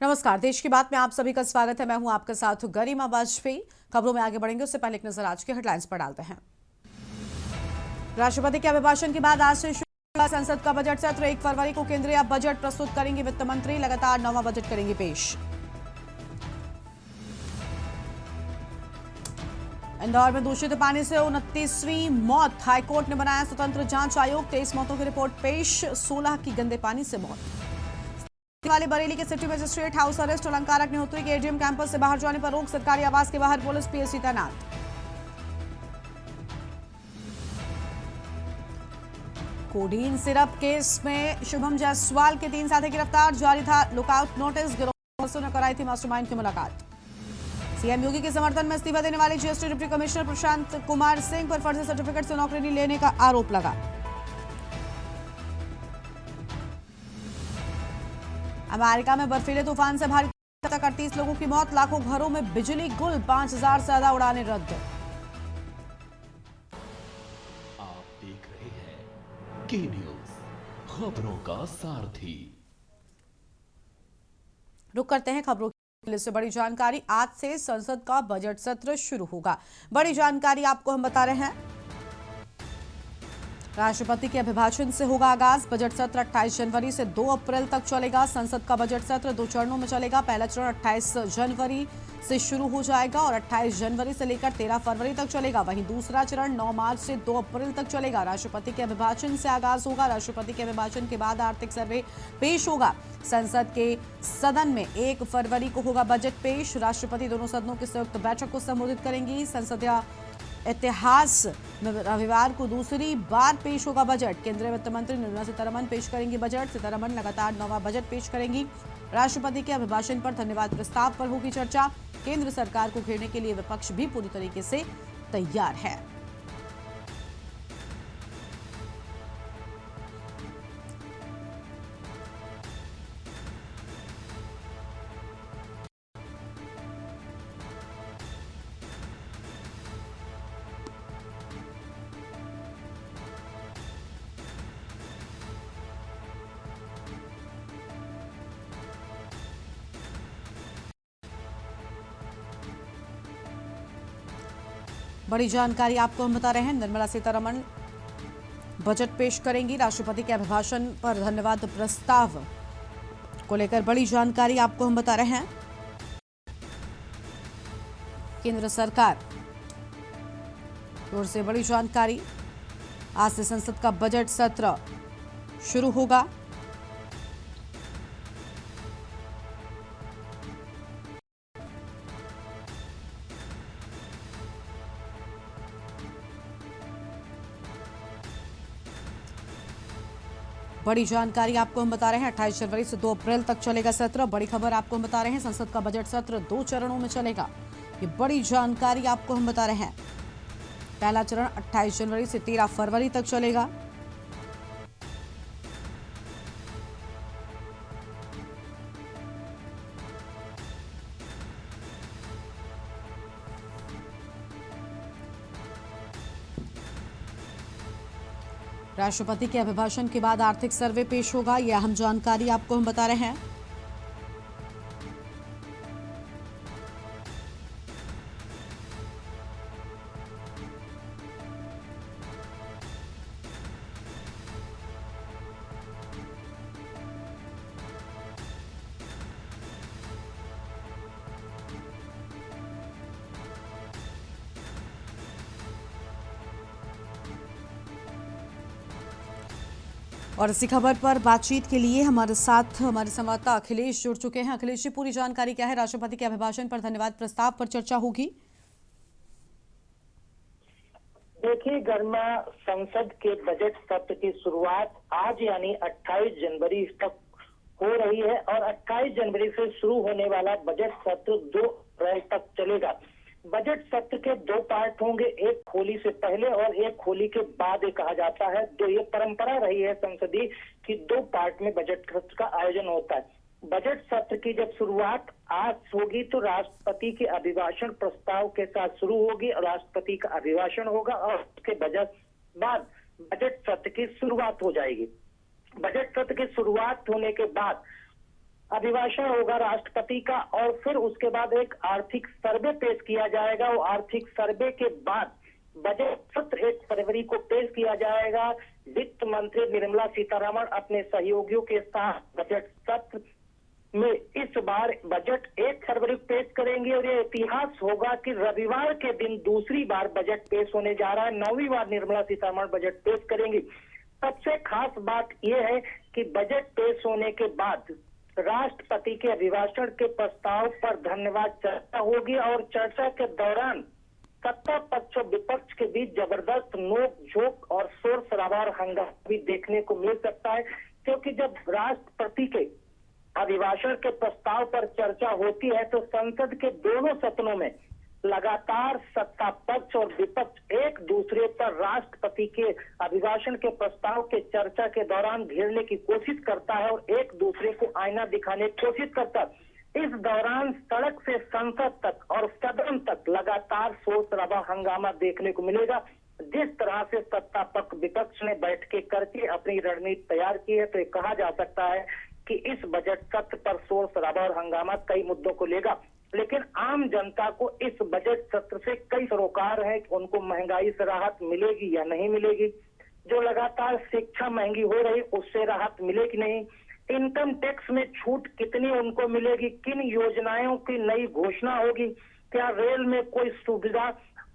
नमस्कार। देश की बात में आप सभी का स्वागत है। मैं हूं आपके साथ गरिमा वाजपेयी। खबरों में आगे बढ़ेंगे उससे पहले एक नजर आज के हेडलाइंस पर डालते हैं। राष्ट्रपति के अभिभाषण के बाद आज से शुरू होगा संसद का बजट सत्र। 1 फरवरी को केंद्रीय बजट प्रस्तुत करेंगे वित्त मंत्री। लगातार 9वां बजट करेंगे पेश। इंदौर में दूषित पानी से 29वीं मौत। हाईकोर्ट ने बनाया स्वतंत्र जांच आयोग। 23 मौतों की रिपोर्ट पेश। 16 की गंदे पानी से मौत। वाले बरेली के सिटी मजिस्ट्रेट हाउस अरेस्ट। अलंकार अग्निहोत्री के एडीएम कैंपस से बाहर जाने पर रोक। सरकारी आवास के बाहर पुलिस पीएसी तैनात। कोडीन सिरप केस में शुभम जायसवाल के 3 साथी गिरफ्तार। जारी था लुकआउट नोटिस। गिरोह ने कराई थी मास्टरमाइंड की मुलाकात। सीएम योगी के समर्थन में इस्तीफा देने वाले GST deputy commissioner Prashant Kumar Singh पर फर्जी सर्टिफिकेट से नौकरी नहीं लेने का आरोप लगा। अमेरिका में बर्फीले तूफान से भारी तक 38 लोगों की मौत। लाखों घरों में बिजली गुल। 5000 से ज्यादा उड़ानें रद्द। आप देख रहे हैं के न्यूज, खबरों का सारथी। रुक करते हैं खबरों की से बड़ी जानकारी। आज से संसद का बजट सत्र शुरू होगा। बड़ी जानकारी आपको हम बता रहे हैं। राष्ट्रपति के अभिभाषण से होगा आगाज। बजट सत्र 28 जनवरी से 2 अप्रैल तक चलेगा। संसद का बजट सत्र 2 चरणों में चलेगा। पहला चरण 28 जनवरी से शुरू हो जाएगा और 28 जनवरी से लेकर 13 फरवरी तक चलेगा। वहीं दूसरा चरण 9 मार्च से 2 अप्रैल तक चलेगा। राष्ट्रपति के अभिभाषण से आगाज होगा। राष्ट्रपति के अभिभाषण के बाद आर्थिक सर्वे पेश होगा। संसद के सदन में 1 फरवरी को होगा बजट पेश। राष्ट्रपति दोनों सदनों की संयुक्त बैठक को संबोधित करेंगी। संसदीय इतिहास में रविवार को दूसरी बार पेश होगा बजट। केंद्रीय वित्त मंत्री निर्मला सीतारमण पेश करेंगी बजट। सीतारमण लगातार 9वां बजट पेश करेंगी। राष्ट्रपति के अभिभाषण पर धन्यवाद प्रस्ताव पर होगी चर्चा। केंद्र सरकार को घेरने के लिए विपक्ष भी पूरी तरीके से तैयार है। बड़ी जानकारी आपको हम बता रहे हैं। निर्मला सीतारमण बजट पेश करेंगी। राष्ट्रपति के अभिभाषण पर धन्यवाद प्रस्ताव को लेकर बड़ी जानकारी आपको हम बता रहे हैं। केंद्र सरकार की ओर से बड़ी जानकारी। आज से संसद का बजट सत्र शुरू होगा। बड़ी जानकारी आपको हम बता रहे हैं। 28 जनवरी से 2 अप्रैल तक चलेगा सत्र। बड़ी खबर आपको हम बता रहे हैं। संसद का बजट सत्र 2 चरणों में चलेगा। ये बड़ी जानकारी आपको हम बता रहे हैं। पहला चरण 28 जनवरी से 13 फरवरी तक चलेगा। राष्ट्रपति के अभिभाषण के बाद आर्थिक सर्वे पेश होगा। यह अहम जानकारी आपको हम बता रहे हैं। और इसी खबर पर बातचीत के लिए हमारे साथ हमारे संवाददाता अखिलेश जुड़ चुके हैं। अखिलेश जी, पूरी जानकारी क्या है? राष्ट्रपति के अभिभाषण पर धन्यवाद प्रस्ताव पर चर्चा होगी। देखिए गरिमा, संसद के बजट सत्र की शुरुआत आज यानी 28 जनवरी तक हो रही है और 28 जनवरी से शुरू होने वाला बजट सत्र 2 अप्रैल तक चलेगा। बजट सत्र के 2 पार्ट होंगे, एक होली से पहले और एक होली के बाद ये कहा जाता है। तो ये परंपरा रही है संसदीय कि 2 पार्ट में बजट सत्र का आयोजन होता है। बजट सत्र की जब शुरुआत आज होगी तो राष्ट्रपति के अभिभाषण प्रस्ताव के साथ शुरू होगी और राष्ट्रपति का अभिभाषण होगा और उसके बाद बजट सत्र की शुरुआत हो जाएगी। बजट सत्र की शुरुआत होने के बाद अभिभाषण होगा राष्ट्रपति का और फिर उसके बाद एक आर्थिक सर्वे पेश किया जाएगा। वो आर्थिक सर्वे के बाद बजट सत्र 1 फरवरी को पेश किया जाएगा। वित्त मंत्री निर्मला सीतारमण अपने सहयोगियों के साथ बजट सत्र में इस बार बजट 1 फरवरी को पेश करेंगे और ये इतिहास होगा कि रविवार के दिन दूसरी बार बजट पेश होने जा रहा है। 9वीं बार निर्मला सीतारमण बजट पेश करेंगी। सबसे खास बात यह है कि बजट पेश होने के बाद राष्ट्रपति के अभिभाषण के प्रस्ताव पर धन्यवाद चर्चा होगी और चर्चा के दौरान सत्ता पक्ष और विपक्ष के बीच जबरदस्त नोक झोंक और शोर शराबा और हंगामा भी देखने को मिल सकता है, क्योंकि जब राष्ट्रपति के अभिभाषण के प्रस्ताव पर चर्चा होती है तो संसद के दोनों सदनों में लगातार सत्ता पक्ष और विपक्ष एक दूसरे पर राष्ट्रपति के अभिभाषण के प्रस्ताव के चर्चा के दौरान घेरने की कोशिश करता है और एक दूसरे को आईना दिखाने की कोशिश करता है। इस दौरान सड़क से संसद तक और सदन तक लगातार शोर शराबा हंगामा देखने को मिलेगा। जिस तरह से सत्ता पक्ष विपक्ष ने बैठकें करके अपनी रणनीति तैयार की है तो ये कहा जा सकता है कि इस बजट सत्र पर शोर शराबा और हंगामा कई मुद्दों को लेगा, लेकिन आम जनता को इस बजट सत्र से कई सरोकार है कि उनको महंगाई से राहत मिलेगी या नहीं मिलेगी, जो लगातार शिक्षा महंगी हो रही उससे राहत मिलेगी नहीं, इनकम टैक्स में छूट कितनी उनको मिलेगी, किन योजनाओं की नई घोषणा होगी, क्या रेल में कोई सुविधा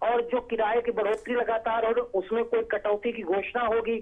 और जो किराए की बढ़ोतरी लगातार हो रही उसमें कोई कटौती की घोषणा होगी,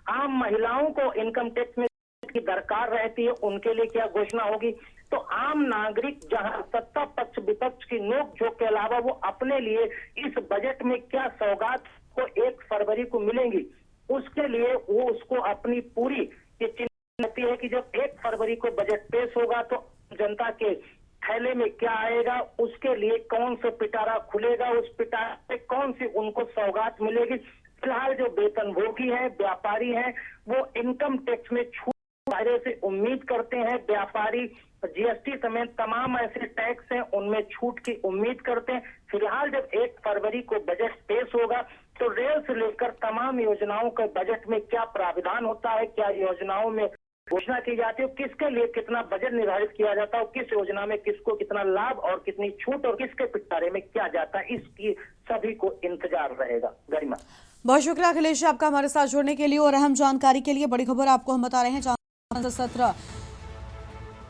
आम महिलाओं को इनकम टैक्स में की दरकार रहती है उनके लिए क्या घोषणा होगी। तो आम नागरिक जहां सत्ता पक्ष विपक्ष की नोक झोंक के अलावा वो अपने लिए इस बजट में क्या सौगात को 1 फरवरी को मिलेंगी, उसके लिए वो उसको अपनी पूरी ये चिंता रहती है कि जब 1 फरवरी को बजट पेश होगा तो जनता के थैले में क्या आएगा, उसके लिए कौन सा पिटारा खुलेगा, उस पिटारे पे कौन सी उनको सौगात मिलेगी। फिलहाल जो वेतनभोगी है, व्यापारी है, वो इनकम टैक्स में छूट दायरे से उम्मीद करते हैं, व्यापारी जीएसटी समेत तमाम ऐसे टैक्स हैं उनमें छूट की उम्मीद करते हैं। फिलहाल जब 1 फरवरी को बजट पेश होगा तो रेल से लेकर तमाम योजनाओं के बजट में क्या प्रावधान होता है, क्या योजनाओं में घोषणा की जाती है, किसके लिए कितना बजट निर्धारित किया जाता है, किस योजना में किसको कितना लाभ और कितनी छूट और किसके पिटारे में क्या जाता है, इसकी सभी को इंतजार रहेगा। गरिमा, बहुत शुक्रिया अखिलेश आपका हमारे साथ जुड़ने के लिए और अहम जानकारी के लिए। बड़ी खबर आपको हम बता रहे हैं, संसद सत्र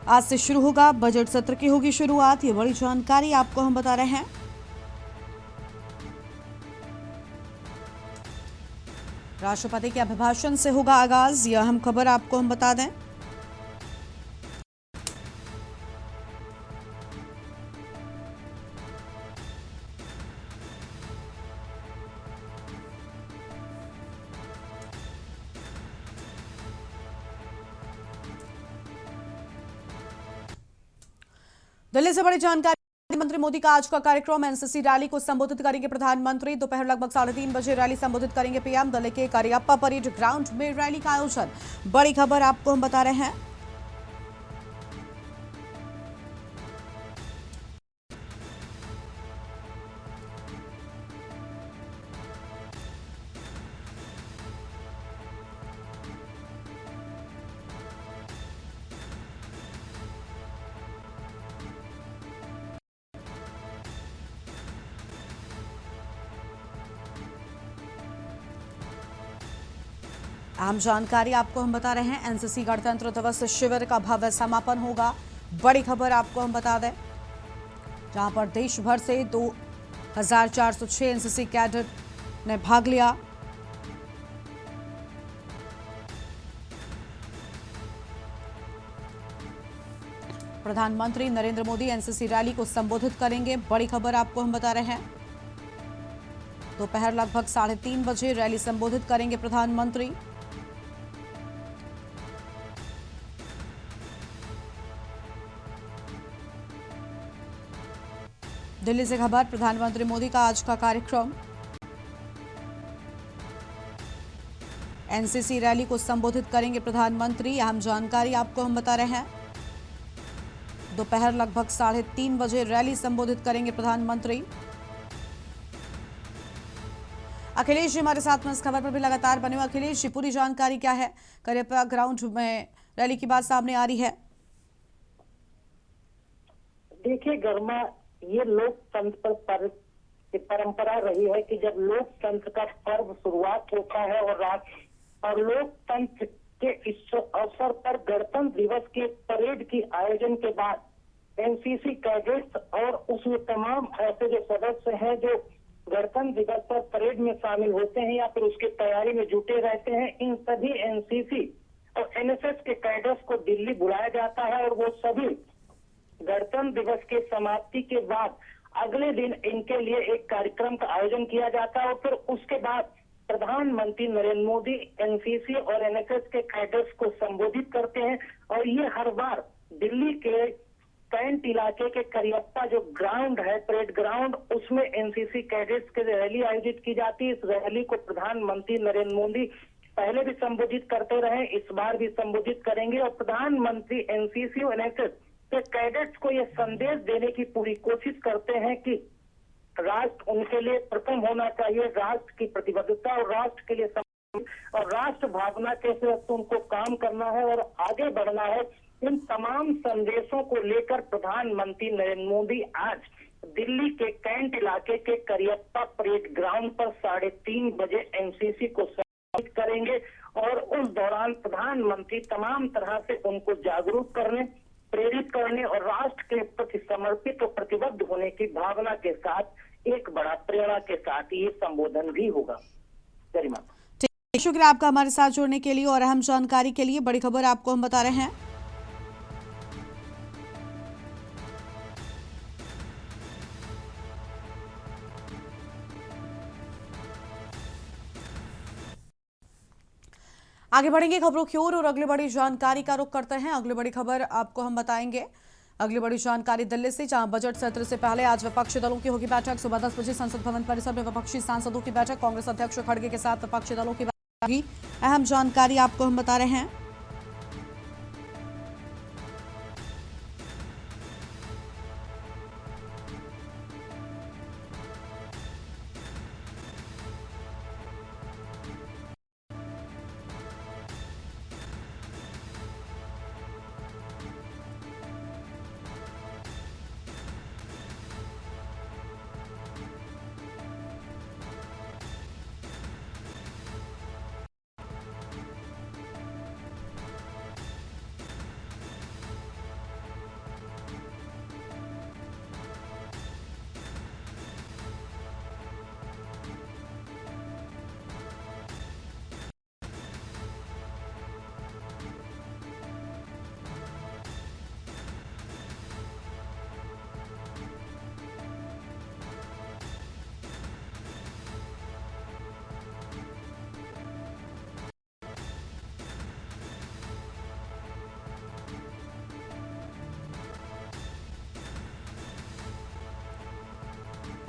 आज से शुरू होगा, बजट सत्र की होगी शुरुआत। ये बड़ी जानकारी आपको हम बता रहे हैं। राष्ट्रपति के अभिभाषण से होगा आगाज, यह अहम खबर आपको हम बता दें। दिल्ली से बड़ी जानकारी, प्रधानमंत्री मोदी का आज का कार्यक्रम, एनसीसी रैली को संबोधित करेंगे प्रधानमंत्री। दोपहर लगभग 3:30 बजे रैली संबोधित करेंगे पीएम। दिल्ली के करियप्पा परेड ग्राउंड में रैली का आयोजन। बड़ी खबर आपको हम बता रहे हैं। अहम जानकारी आपको हम बता रहे हैं, एनसीसी गणतंत्र दिवस शिविर का भव्य समापन होगा। बड़ी खबर आपको हम बता दें, जहां पर देश भर से 2406 एनसीसी कैडेट ने भाग लिया। प्रधानमंत्री नरेंद्र मोदी एनसीसी रैली को संबोधित करेंगे। बड़ी खबर आपको हम बता रहे हैं, दोपहर लगभग 3:30 बजे रैली संबोधित करेंगे प्रधानमंत्री। दिल्ली से खबर, प्रधानमंत्री मोदी का आज का कार्यक्रम, एनसीसी रैली को संबोधित करेंगे प्रधानमंत्री। अहम जानकारी आपको हम बता रहे हैं, दोपहर लगभग 3:30 बजे रैली संबोधित करेंगे प्रधानमंत्री। अखिलेश जी हमारे साथ में इस खबर पर भी लगातार बने हुए। अखिलेश जी, पूरी जानकारी क्या है? करियप्पा ग्राउंड में रैली की बात सामने आ रही है। देखिए गर्मा, ये लोकतंत्र पर परंपरा रही है कि जब लोकतंत्र का पर्व शुरुआत होता है और लोकतंत्र के इस अवसर पर गणतंत्र दिवस के परेड की आयोजन के बाद एनसीसी कैडेट्स और उसमें तमाम ऐसे जो सदस्य हैं जो गणतंत्र दिवस पर परेड में शामिल होते हैं या फिर उसकी तैयारी में जुटे रहते हैं, इन सभी एनसीसी और एनएसएस के कैडेट्स को दिल्ली बुलाया जाता है और वो सभी गणतंत्र दिवस के समाप्ति के बाद अगले दिन इनके लिए एक कार्यक्रम का आयोजन किया जाता है और फिर उसके बाद प्रधानमंत्री नरेंद्र मोदी एनसीसी और एनएसएस के कैडेट्स को संबोधित करते हैं। और ये हर बार दिल्ली के कैंट इलाके के करियप्पा जो ग्राउंड है, परेड ग्राउंड, उसमें एनसीसी कैडेट्स की रैली आयोजित की जाती है। इस रैली को प्रधानमंत्री नरेंद्र मोदी पहले भी संबोधित करते रहे, इस बार भी संबोधित करेंगे और प्रधानमंत्री एनसीसी और एनएसएस के कैडेट्स को ये संदेश देने की पूरी कोशिश करते हैं कि राष्ट्र उनके लिए प्रथम होना चाहिए, राष्ट्र की प्रतिबद्धता और राष्ट्र के लिए और राष्ट्र भावना के साथ उनको काम करना है और आगे बढ़ना है। इन तमाम संदेशों को लेकर प्रधानमंत्री नरेंद्र मोदी आज दिल्ली के कैंट इलाके के करियप्पा परेड ग्राउंड पर 3:30 बजे एनसीसी को संबोधित करेंगे और उस दौरान प्रधानमंत्री तमाम तरह से उनको जागरूक करने, प्रेरित करने और राष्ट्र के प्रति समर्पित और प्रतिबद्ध होने की भावना के साथ एक बड़ा प्रेरणा के साथ ये संबोधन भी होगा। गरिमा, शुक्रिया आपका हमारे साथ जुड़ने के लिए और अहम जानकारी के लिए। बड़ी खबर आपको हम बता रहे हैं। आगे बढ़ेंगे खबरों की ओर और अगली बड़ी जानकारी का रुख करते हैं। अगली बड़ी खबर आपको हम बताएंगे। अगली बड़ी जानकारी दिल्ली से, जहां बजट सत्र से पहले आज विपक्षी दलों की होगी बैठक। सुबह 10 बजे संसद भवन परिसर में विपक्षी सांसदों की बैठक। कांग्रेस अध्यक्ष खड़गे के साथ विपक्षी दलों की बैठक होगी। अहम जानकारी आपको हम बता रहे हैं।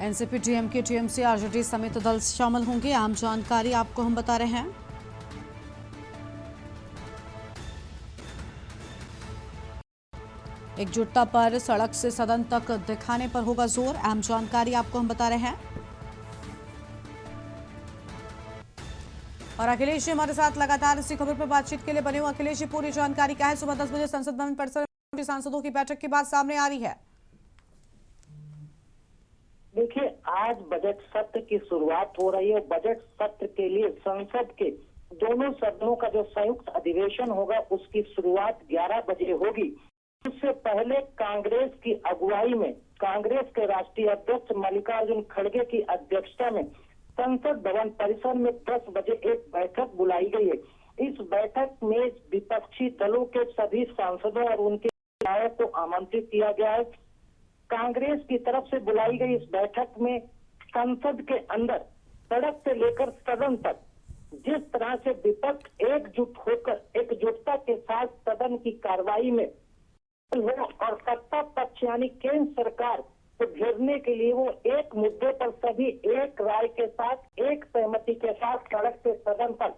एनसीपी, डीएमके, टीएमसी, आरजेडी समेत दल शामिल होंगे। आम जानकारी आपको हम बता रहे हैं। एकजुटता पर सड़क से सदन तक दिखाने पर होगा जोर। अहम जानकारी आपको हम बता रहे हैं। और अखिलेश जी हमारे साथ लगातार इसी खबर पर बातचीत के लिए बने हुए। अखिलेश जी, पूरी जानकारी क्या है? सुबह 10 बजे संसद भवन परिसर में सांसदों की बैठक के बाद सामने आ रही है। देखिए, आज बजट सत्र की शुरुआत हो रही है। बजट सत्र के लिए संसद के दोनों सदनों का जो संयुक्त अधिवेशन होगा उसकी शुरुआत 11 बजे होगी। उससे पहले कांग्रेस की अगुवाई में कांग्रेस के राष्ट्रीय अध्यक्ष मल्लिकार्जुन खड़गे की अध्यक्षता में संसद भवन परिसर में 10 बजे एक बैठक बुलाई गई है। इस बैठक में विपक्षी दलों के सभी सांसदों और उनके विधायक को आमंत्रित किया गया है। कांग्रेस की तरफ से बुलाई गई इस बैठक में संसद के अंदर सड़क से लेकर सदन तक जिस तरह से विपक्ष एकजुट होकर एकजुटता के साथ सदन की कार्रवाई में और सत्ता पक्ष यानी केंद्र सरकार को घेरने के लिए वो एक मुद्दे पर सभी एक राय के साथ, एक सहमति के साथ सड़क से सदन तक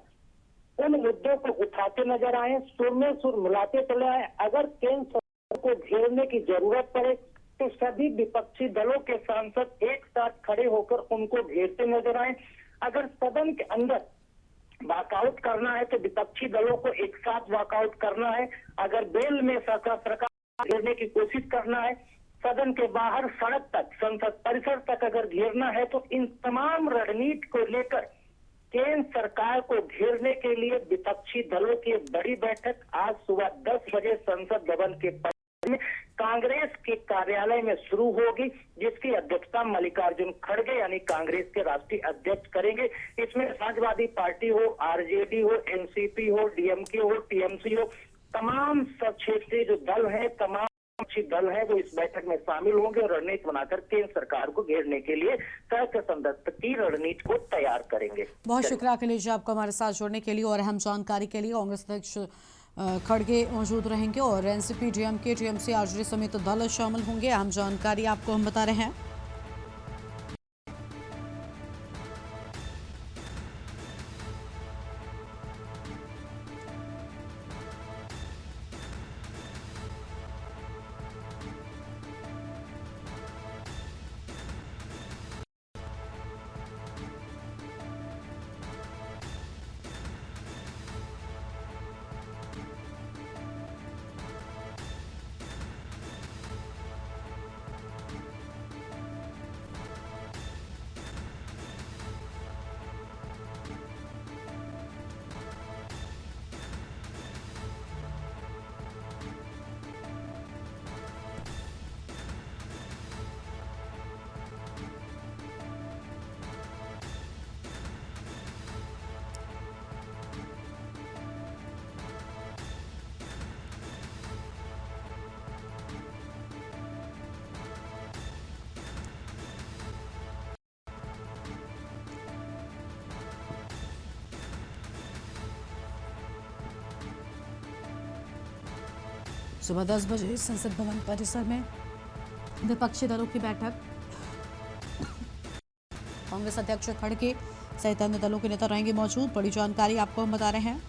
उन मुद्दों को उठाते नजर आए, सुर में सुर मिलाते चले आए। अगर केंद्र सरकार को घेरने की जरूरत पड़े तो सभी विपक्षी दलों के सांसद एक साथ खड़े होकर उनको घेरते नजर आए। अगर सदन के अंदर वॉकआउट करना है तो विपक्षी दलों को एक साथ वॉकआउट करना है। अगर बेल में सरकार घेरने की कोशिश करना है, सदन के बाहर सड़क तक, संसद परिसर तक अगर घेरना है तो इन तमाम रणनीति को लेकर केंद्र सरकार को घेरने के लिए विपक्षी दलों की एक बड़ी बैठक आज सुबह 10 बजे संसद भवन के परिसर में कांग्रेस के कार्यालय में शुरू होगी, जिसकी अध्यक्षता मल्लिकार्जुन खड़गे यानी कांग्रेस के राष्ट्रीय अध्यक्ष करेंगे। इसमें समाजवादी पार्टी हो, आरजेडी हो, एनसीपी हो, डीएमके हो, टीएमसी हो, तमाम सब क्षेत्रीय जो दल हैं, तमाम विपक्षी दल हैं, वो इस बैठक में शामिल होंगे और रणनीति बनाकर केंद्र सरकार को घेरने के लिए तर्क संगत की रणनीति को तैयार करेंगे। बहुत शुक्रिया अखिलेश जी आपको हमारे साथ जुड़ने के लिए और अहम जानकारी के लिए। कांग्रेस अध्यक्ष खड़गे मौजूद रहेंगे और एनसीपी, डीएमके, टीएमसी, आरजेडी समेत दल शामिल होंगे। अहम जानकारी आपको हम बता रहे हैं। सुबह 10 बजे संसद भवन परिसर में विपक्षी दलों की बैठक। कांग्रेस अध्यक्ष खड़गे सहित अन्य दलों के नेता रहेंगे मौजूद। बड़ी जानकारी आपको हम बता रहे हैं।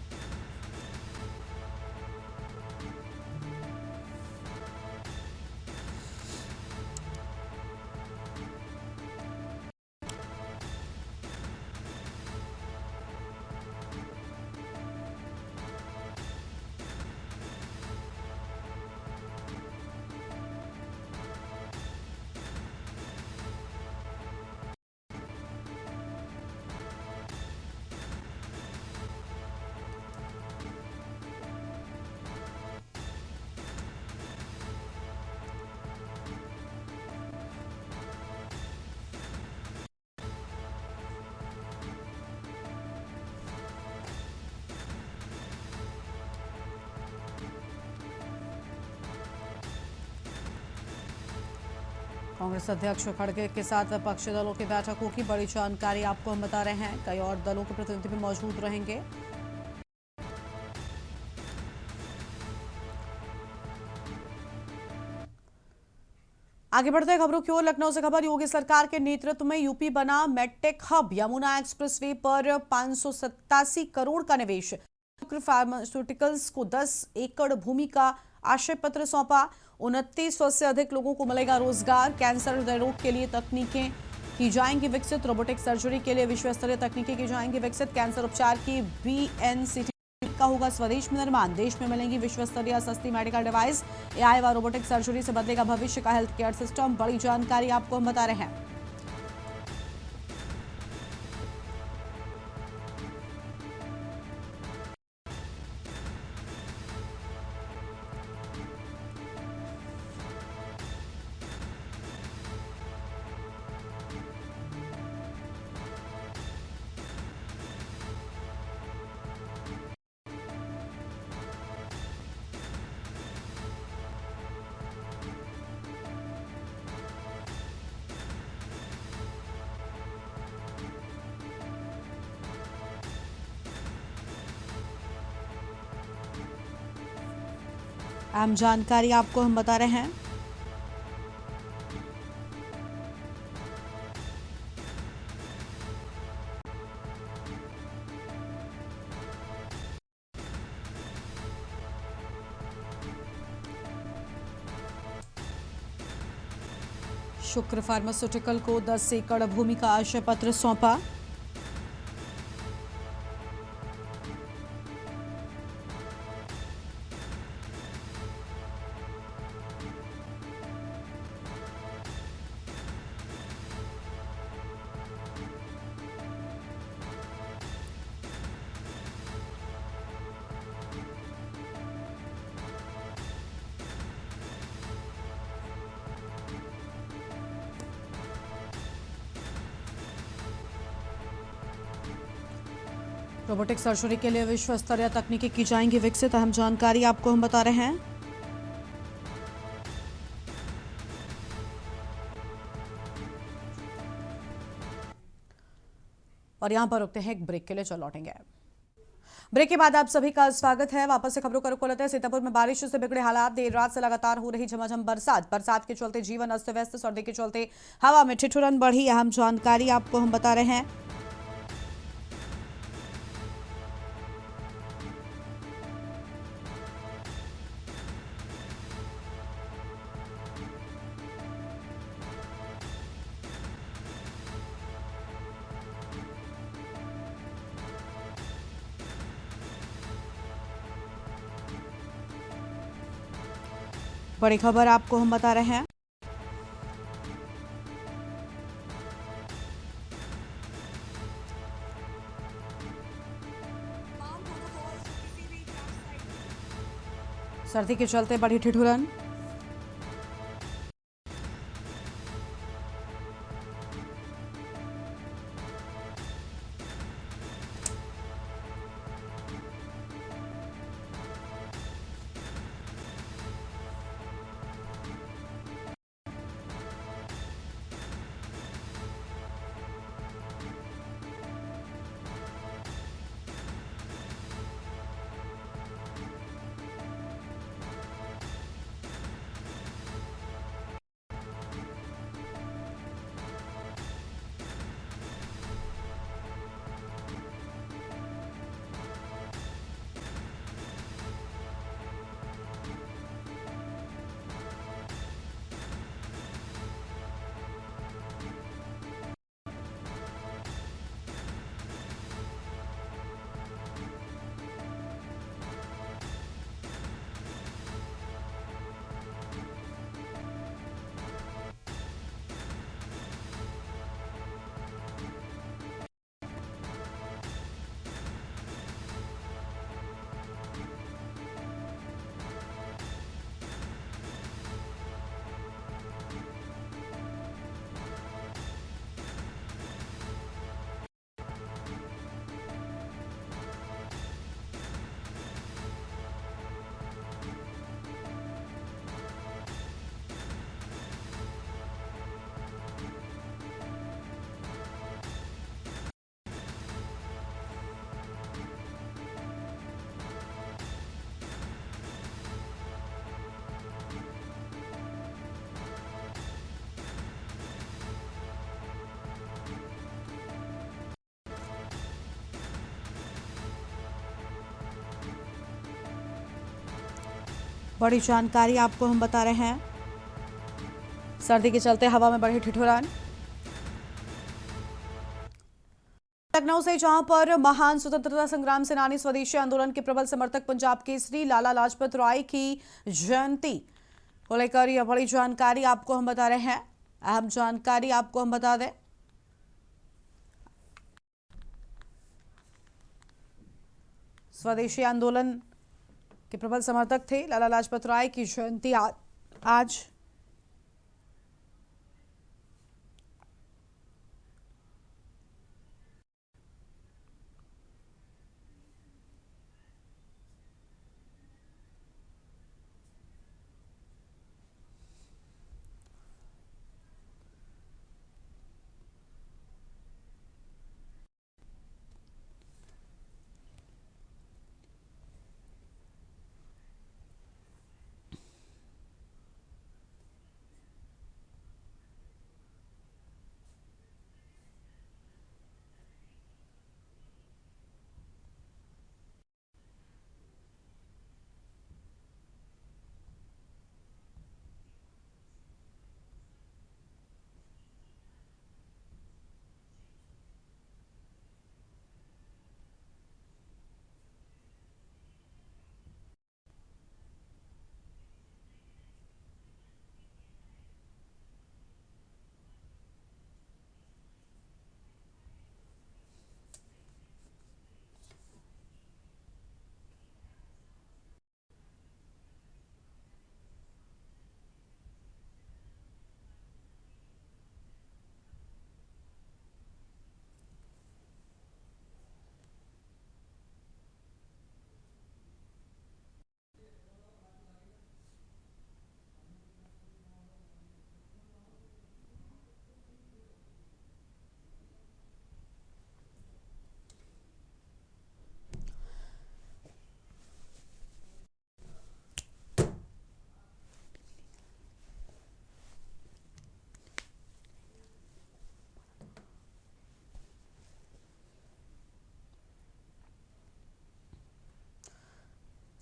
कांग्रेस अध्यक्ष खड़गे के साथ विपक्षी दलों की बैठक होगी। बड़ी जानकारी आपको हम बता रहे हैं। कई और दलों के प्रतिनिधि भी मौजूद रहेंगे। आगे बढ़ते हैं खबरों की ओर। लखनऊ से खबर, योगी सरकार के नेतृत्व में यूपी बना मेडटेक हब। यमुना एक्सप्रेसवे पर 587 करोड़ का निवेश। फार्मास्यूटिकल्स को 10 एकड़ भूमि का आशय पत्र सौंपा। 2900 से अधिक लोगों को मिलेगा रोजगार। कैंसर हृदय रोग के लिए तकनीकें की जाएंगी विकसित। रोबोटिक सर्जरी के लिए विश्व स्तरीय तकनीकें की जाएंगी विकसित। कैंसर उपचार की बीएनसीटी का होगा स्वदेश में निर्माण। देश में मिलेंगी विश्व स्तरीय सस्ती मेडिकल डिवाइस। एआई व रोबोटिक सर्जरी से बदलेगा भविष्य का हेल्थ केयर सिस्टम। बड़ी जानकारी आपको हम बता रहे हैं। अहम जानकारी आपको हम बता रहे हैं। शुक्र फार्मास्यूटिकल को 10 एकड़ भूमि का आशय पत्र सौंपा। रोबोटिक सर्जरी के लिए विश्व स्तरीय तकनीकी की जाएंगी विकसित, अहम जानकारी आपको हम बता रहे हैं। और यहां पर रुकते हैं एक ब्रेक के लिए, चल लौटेंगे। ब्रेक के बाद आप सभी का स्वागत है। वापस से खबरों का रुख लेते हैं। सीतापुर में बारिश से बिगड़े हालात, देर रात से लगातार हो रही झमाझम बरसात के चलते जीवन अस्त व्यस्त, सर्दी के चलते हवा में ठिठुरन बढ़ी, अहम जानकारी आपको हम बता रहे हैं। बड़ी खबर आपको हम बता रहे हैं। सर्दी के चलते बढ़ी ठिठुरन। बड़ी जानकारी आपको हम बता रहे हैं। सर्दी के चलते हवा में बढ़ी ठिठुरन। लखनऊ से, जहां पर महान स्वतंत्रता संग्राम सेनानी स्वदेशी आंदोलन के प्रबल समर्थक पंजाब केसरी लाला लाजपत राय की जयंती को लेकर यह बड़ी जानकारी आपको हम बता रहे हैं। अहम जानकारी आपको हम बता दें। स्वदेशी आंदोलन के प्रबल समर्थक थे लाला लाजपत राय की जयंती आज।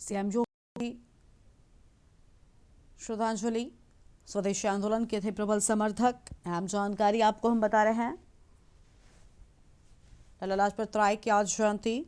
सीएम जो श्रद्धांजलि स्वदेशी आंदोलन के थे प्रबल समर्थक। अहम जानकारी आपको हम बता रहे हैं। लाला लाजपत राय की आज जयंती।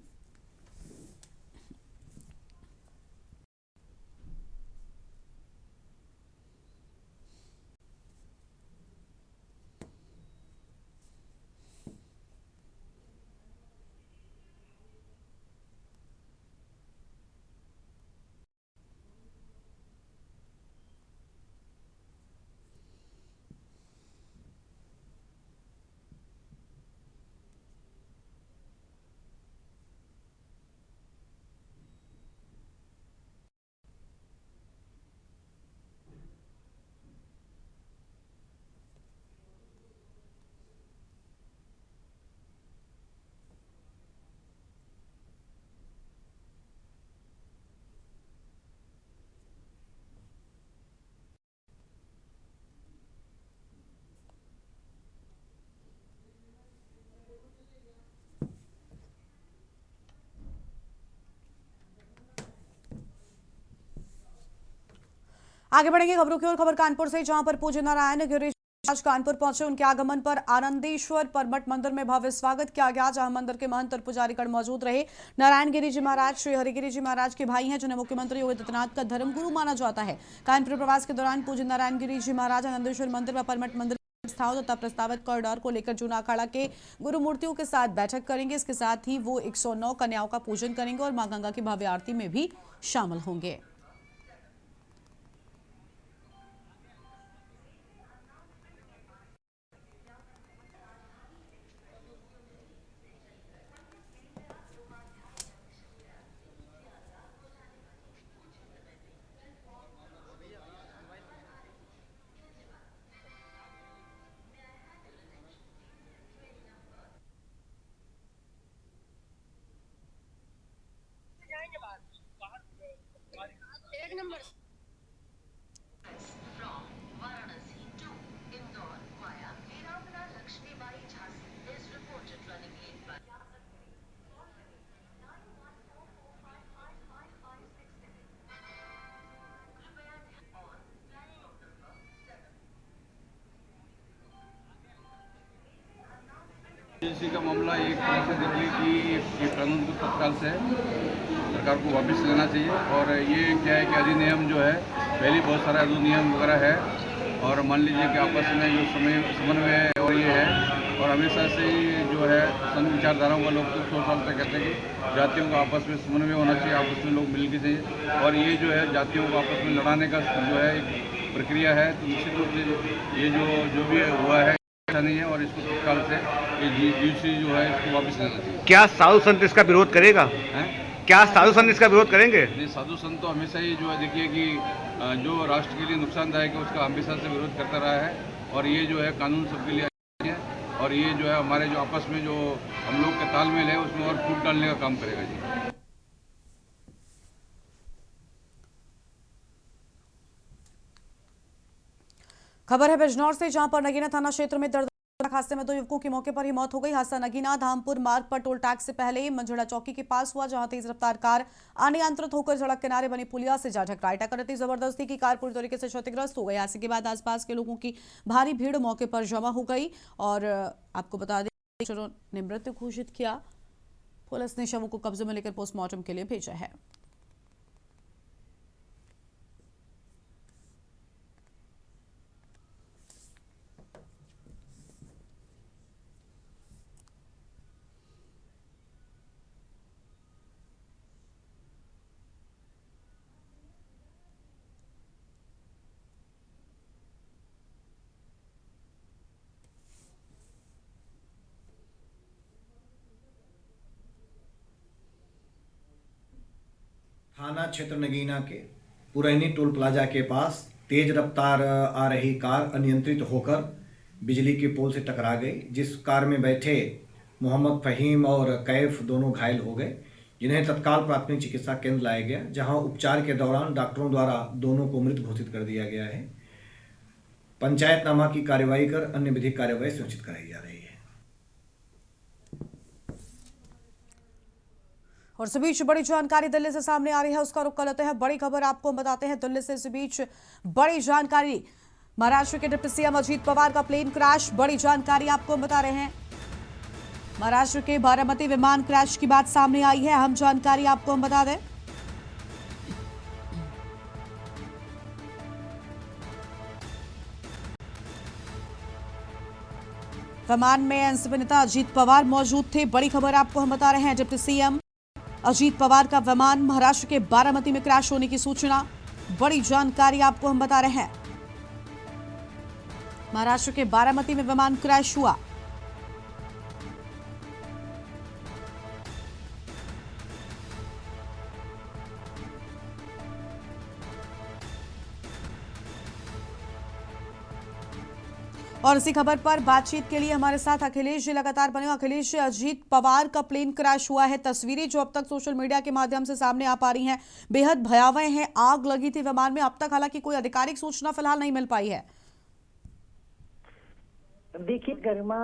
आगे बढ़ेंगे खबरों की ओर। खबर कानपुर से, जहां पर पूज्य नारायण गिरी आज कानपुर पहुंचे। उनके आगमन पर आनंदेश्वर परमठ मंदिर में भव्य स्वागत किया गया, जहां मंदिर के महंत और पुजारीगण मौजूद रहे। नारायण गिरी जी महाराज श्री हरिगिरी जी महाराज के भाई हैं, जिन्हें मुख्यमंत्री योगी आदित्यनाथ का धर्मगुरु माना जाता है। कानपुर प्रवास के दौरान पूज्य नारायण गिरी जी महाराज आनंदेश्वर मंदिर व परमठ मंदिर स्थाओं तथा प्रस्तावित कॉरिडोर को लेकर जूना अखाड़ा के गुरु मूर्तियों के साथ बैठक करेंगे। इसके साथ ही वो 109 कन्याओं का पूजन करेंगे और मां गंगा की भव्य आरती में भी शामिल होंगे। एक नंबर एजेंसी का मामला एक तरह से दिल्ली की ये कानून को तत्काल से सरकार को वापस लेना चाहिए। और ये क्या है कि अधिनियम जो है पहले बहुत सारा अधिनियम वगैरह है, और मान लीजिए कि आपस में जो समन्वय और ये है, और हमेशा से ही जो है संघ विचारधाराओं का लोग तो 100 साल तक कहते हैं कि जातियों का आपस में समन्वय होना चाहिए, आपस में लोग मिल के चाहिए। और ये जो है जातियों को आपस में लड़ाने का जो है एक प्रक्रिया है, तो निश्चित रूप से ये जो भी हुआ है अच्छा नहीं है, और इसको तत्काल से ये जीसी जो है इसको वापस लेना चाहिए। क्या साधु संत इसका विरोध करेगा? क्या साधु संत इसका विरोध करेंगे? नहीं, साधु संत तो हमेशा ही जो है देखिए कि जो राष्ट्र के लिए नुकसानदायक है उसका हमेशा से विरोध करता रहा है, और ये जो है कानून सबके लिए अच्छा है, और ये जो है हमारे जो आपस में जो हम लोग का तालमेल है उसमें और फूट डालने का काम करेगा जी। खबर है बिजनौर से, जहां पर नगीना थाना क्षेत्र में दर्दनाक हादसे में 2 युवकों की मौके पर ही मौत हो गई। हादसा नगीना धामपुर मार्ग पर टोल टैक्स से पहले मंझड़ा चौकी के पास हुआ, जहां तेज रफ्तार कार अनियंत्रित होकर सड़क किनारे बनी पुलिया से जा टकराई। टक्कर इतनी जबरदस्ती की कार पूरी तरीके से क्षतिग्रस्त हो गई। हादसे के बाद आसपास के लोगों की भारी भीड़ मौके पर जमा हो गई, और आपको बता दें ने मृत्यु घोषित किया। पुलिस ने शवों को कब्जे में लेकर पोस्टमार्टम के लिए भेजा है। थाना क्षेत्र नगीना के पुरैनी टोल प्लाजा के पास तेज रफ्तार आ रही कार अनियंत्रित होकर बिजली के पोल से टकरा गई, जिस कार में बैठे मोहम्मद फहीम और कैफ दोनों घायल हो गए, जिन्हें तत्काल प्राथमिक चिकित्सा केंद्र लाया गया, जहां उपचार के दौरान डॉक्टरों द्वारा दोनों को मृत घोषित कर दिया गया है। पंचायतनामा की कार्रवाई कर अन्य विधिक कार्रवाई सुनिश्चित कराई जा रही है। और इस बीच बड़ी जानकारी दिल्ली से सामने आ रही है, उसका रुख कर लेते हैं। बड़ी खबर आपको हम बताते हैं दिल्ली से। इस बीच बड़ी जानकारी, महाराष्ट्र के डिप्टी सीएम अजीत पवार का प्लेन क्रैश। बड़ी जानकारी आपको हम बता रहे हैं, महाराष्ट्र के बारामती विमान क्रैश की बात सामने आई है। अहम जानकारी आपको हम बता दें, विमान में एनसीपी नेता अजीत पवार मौजूद थे। बड़ी खबर आपको हम बता रहे हैं, डिप्टी सीएम अजीत पवार का विमान महाराष्ट्र के बारामती में क्रैश होने की सूचना। बड़ी जानकारी आपको हम बता रहे हैं, महाराष्ट्र के बारामती में विमान क्रैश हुआ। और इसी खबर पर बातचीत के लिए हमारे साथ अखिलेश जी लगातार बने। अखिलेश, अजीत पवार का प्लेन क्रैश हुआ है। तस्वीरें जो अब तक सोशल मीडिया के माध्यम से सामने आ पा रही हैं बेहद भयावह हैं। आग लगी थी विमान में। अब तक हालांकि कोई आधिकारिक सूचना फिलहाल नहीं मिल पाई है। देखिए गरिमा,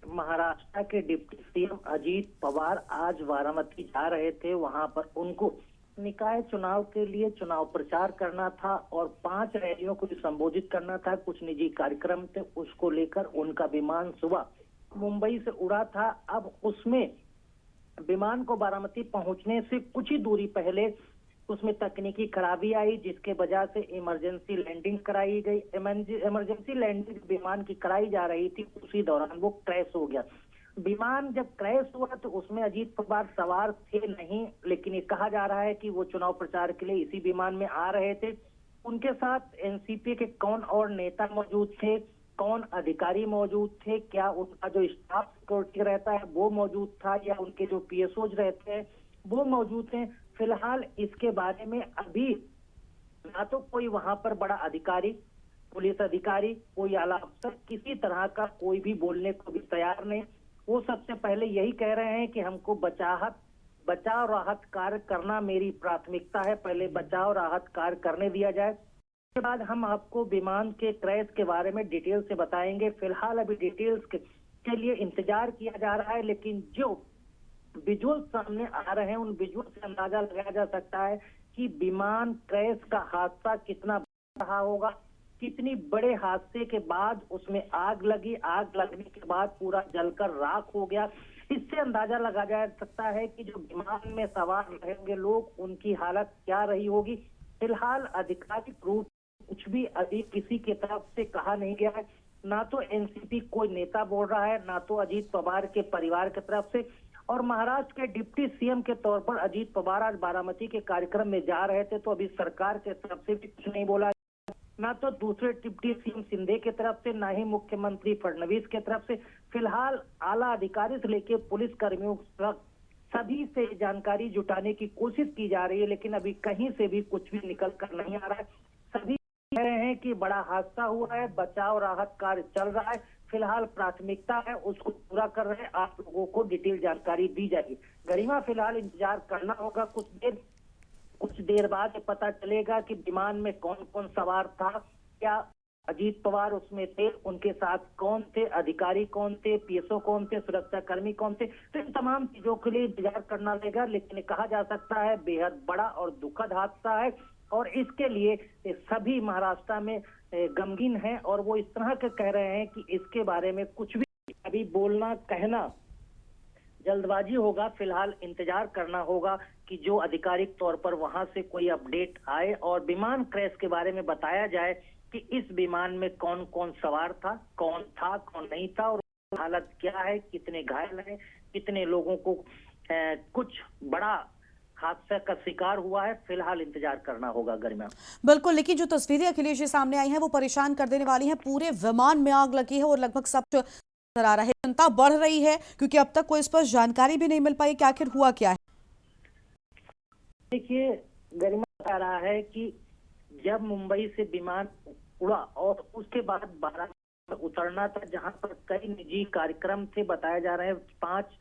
महाराष्ट्र के डिप्टी सीएम अजीत पवार आज बारामती जा रहे थे। वहां पर उनको निकाय चुनाव के लिए चुनाव प्रचार करना था और 5 रैलियों को भी संबोधित करना था। कुछ निजी कार्यक्रम थे, उसको लेकर उनका विमान सुबह मुंबई से उड़ा था। अब उसमें विमान को बारामती पहुंचने से कुछ ही दूरी पहले उसमें तकनीकी खराबी आई, जिसके वजह से इमरजेंसी लैंडिंग कराई गई। इमरजेंसी लैंडिंग विमान की कराई जा रही थी, उसी दौरान वो क्रैश हो गया। विमान जब क्रैश हुआ तो उसमें अजीत पवार सवार थे नहीं, लेकिन ये कहा जा रहा है कि वो चुनाव प्रचार के लिए इसी विमान में आ रहे थे। उनके साथ एनसीपी के कौन और नेता मौजूद थे, कौन अधिकारी मौजूद थे, क्या उनका जो स्टाफ सिक्योरिटी रहता है वो मौजूद था, या उनके जो पीएसओज रहते हैं वो मौजूद थे। फिलहाल इसके बारे में अभी ना तो कोई वहां पर बड़ा अधिकारी, पुलिस अधिकारी, कोई आला अफसर किसी तरह का कोई भी बोलने को भी तैयार नहीं। वो सबसे पहले यही कह रहे हैं कि हमको बचाव राहत कार्य करना मेरी प्राथमिकता है, पहले बचाव राहत कार्य करने दिया जाए, उसके बाद हम आपको विमान के क्रैश के बारे में डिटेल से बताएंगे। फिलहाल अभी डिटेल्स के लिए इंतजार किया जा रहा है, लेकिन जो विजुअल सामने आ रहे हैं उन विजुअल से अंदाजा लगाया जा सकता है कि विमान क्रैश का हादसा कितना बड़ा रहा होगा, कितनी बड़े हादसे के बाद उसमें आग लगी, आग लगने के बाद पूरा जलकर राख हो गया। इससे अंदाजा लगाया जा सकता है कि जो विमान में सवार रहेंगे लोग, उनकी हालत क्या रही होगी। फिलहाल आधिकारिक रूप कुछ भी अभी किसी की तरफ से कहा नहीं गया है, ना तो एनसीपी कोई नेता बोल रहा है, ना तो अजीत पवार के परिवार की तरफ से। और महाराष्ट्र के डिप्टी सीएम के तौर पर अजीत पवार आज बारामती के कार्यक्रम में जा रहे थे, तो अभी सरकार के तरफ से भी कुछ नहीं बोला, ना तो दूसरे डिप्टी सीएम शिंदे की तरफ से, ना ही मुख्यमंत्री फडणवीस की तरफ से। फिलहाल आला अधिकारी से लेके पुलिस कर्मियों तक सभी से जानकारी जुटाने की कोशिश की जा रही है, लेकिन अभी कहीं से भी कुछ भी निकल कर नहीं आ रहा है। सभी कह रहे हैं कि बड़ा हादसा हुआ है, बचाव राहत कार्य चल रहा है, फिलहाल प्राथमिकता है उसको पूरा कर रहे हैं, आप लोगों को डिटेल जानकारी दी जाएगी। गरिमा, फिलहाल इंतजार करना होगा, कुछ देर बाद ये पता चलेगा कि विमान में कौन कौन सवार था, क्या अजीत पवार उसमें थे, उनके साथ कौन थे, अधिकारी कौन थे, पीएसओ कौन थे, सुरक्षा कर्मी कौन थे। तो इन तमाम चीजों के लिए इंतजार करना रहेगा, लेकिन कहा जा सकता है बेहद बड़ा और दुखद हादसा है और इसके लिए सभी महाराष्ट्र में गमगीन हैं और वो इस तरह के कह रहे हैं कि इसके बारे में कुछ भी अभी बोलना कहना जल्दबाजी होगा। फिलहाल इंतजार करना होगा कि जो आधिकारिक तौर पर वहां से कोई अपडेट आए और विमान क्रैश के बारे में बताया जाए कि इस विमान में कौन कौन सवार था, कौन नहीं था और हालत क्या है, कितने घायल हैं, कितने लोगों को कुछ बड़ा हादसा का शिकार हुआ है। फिलहाल इंतजार करना होगा गरिमा। बिल्कुल, लेकिन जो तस्वीरें अखिलेश जी सामने आई हैं वो परेशान कर देने वाली हैं। पूरे विमान में आग लगी है और लगभग सब नजर आ रहा है, चिंता बढ़ रही है क्योंकि अब तक कोई इस पर जानकारी भी नहीं मिल पाई कि आखिर हुआ क्या है। देखिए गरिमा, बता रहा है कि जब मुंबई से विमान उड़ा और उसके बाद बारामती में उतरना था, जहां पर कई निजी कार्यक्रम थे, बताया जा रहे हैं 5